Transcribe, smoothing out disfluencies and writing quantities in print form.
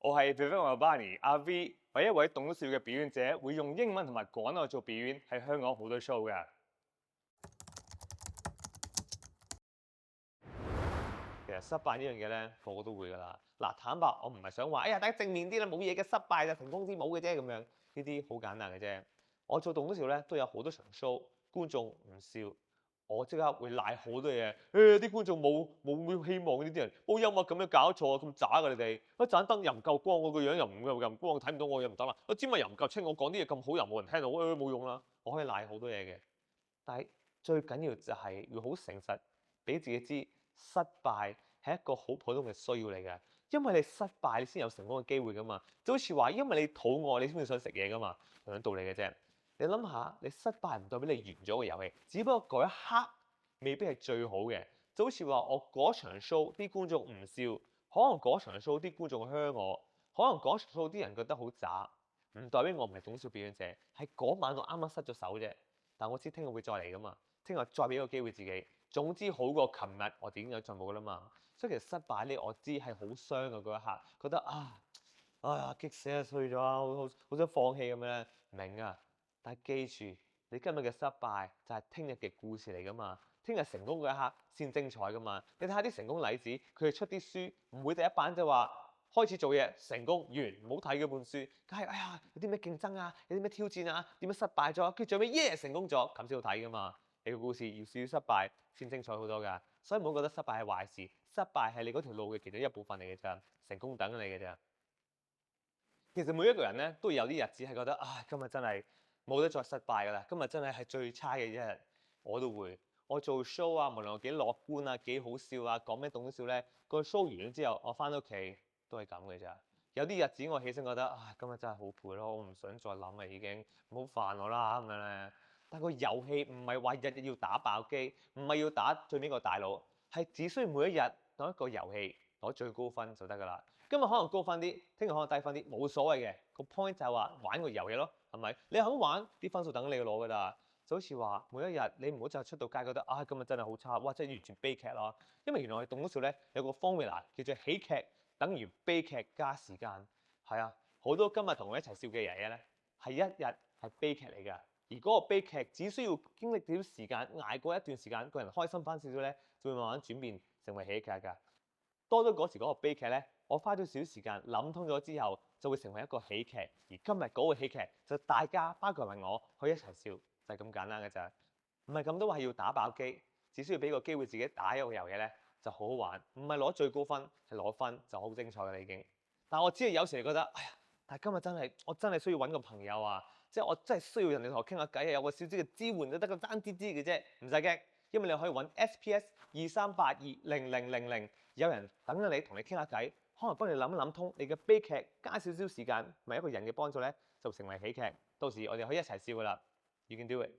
我係 Vivek Marbani 阿 V，係一位懂得笑嘅表演者，會用英文同埋廣東話做表演，喺香港好多 show 㗎。其實失敗呢樣嘢咧，個個都會㗎啦。嗱，坦白我唔係想話，哎呀，大家正面啲啦，冇嘢嘅，失敗就成功之母嘅啫咁樣。呢啲好簡單嘅啫。我做懂得笑咧，都有好多場 show，觀眾唔笑，我即刻會賴好多嘢。啲觀眾冇希望呢啲人，冇幽默咁樣搞錯啊，咁渣㗎你哋！一盞燈又唔夠光，我個樣又唔光，睇唔到我又唔得啦。個尖咪又唔夠清，我講啲嘢咁好又冇人聽到，冇用啦。我可以賴好多嘢嘅，但係最緊要就係要好誠實，俾自己知失敗係一個好普通嘅需要嚟嘅，因為你失敗你先有成功嘅機會㗎嘛。就好似話，因為你肚餓你先會想食嘢㗎嘛，同樣道理嘅啫。你諗下，你失敗唔代表你完咗個遊戲，只不過嗰一刻未必係最好嘅。就好似話我嗰場 show 啲觀眾唔笑，可能嗰場 show 啲觀眾噓我，可能嗰場 show 啲人覺得好渣，唔代表我唔係懂笑表演者，係嗰晚我啱啱失咗手啫。但我知聽日會再嚟㗎嘛，聽日再俾個機會自己。總之好過琴日我點有進步㗎啦嘛。所以其實失敗呢，我知係好傷嘅嗰一刻，覺得哎呀激死啊，衰咗啊，好想放棄咁樣咧，明啊。但係記住，你今日嘅失敗就係聽日嘅故事嚟㗎嘛。聽日成功嗰一刻先精彩㗎嘛。你睇下啲成功例子，佢哋出啲書唔會第一版就話開始做嘢成功完，唔好睇嗰本書，梗係哎呀有啲咩競爭啊，有啲咩挑戰啊，點樣失敗咗，跟住最尾耶成功咗，咁先好睇㗎嘛。你個故事要少少失敗先精彩好多㗎，所以唔好覺得失敗係壞事，失敗係你嗰條路嘅其中一部分嚟嘅咋，成功等你嘅咋。其實每一個人咧都會有啲日子係覺得今日真係冇得再失敗㗎啦，今日真係最差嘅一日。我都會，我做 show 啊，無論我幾樂觀啊，幾好笑啊，講咩懂笑咧，個 show 完咗之後，我翻到屋企都係咁嘅咋。有啲日子我起身覺得今日真係好攰咯，我唔想再諗啦已經，唔好煩我啦咁樣咧。但個遊戲唔係話日日要打爆機，唔係要打最尾個大佬，係只需要每一日當一個遊戲攞最高分就得㗎啦。今日可能高分啲，聽日可能低分啲，冇所謂嘅。個 point 就係話玩個遊戲咯，係咪？你肯玩，啲分數等你攞㗎啦。就好似話每一日你唔好就出到街覺得今日真係好差，哇！真係完全悲劇啦。因為原來我哋懂得笑咧有個 formula 叫做喜劇等於悲劇加時間。係啊，好多今日同我一齊笑嘅人咧，係一日係悲劇嚟㗎。而嗰個悲劇只需要經歷少少時間，捱過一段時間，個人開心翻少少咧，就會慢慢轉變成為喜劇㗎。多咗嗰時嗰個悲劇咧，我花咗少少時間諗通咗之後，就會成為一個喜劇。而今日嗰個喜劇就大家包括埋我可以一齊笑，就係咁簡單嘅咋。唔係咁多話要打爆機，只需要俾個機會自己打一個遊戲咧，就好好玩。唔係攞最高分，係攞分就好精彩嘅啦已經。但我只係有時覺得，哎呀，但係今日我真係需要揾個朋友啊，即係我真係需要人哋同我傾下偈啊，有個少少嘅支援都得個爭啲啲嘅啫，唔使驚。因為你可以揾 SPS23820000，有人等緊你同你傾下偈，可能幫你諗一諗通你嘅悲劇，加少少時間，咪一個人嘅幫助咧，就成為喜劇。到時我哋可以一齊笑噶啦，You can do it。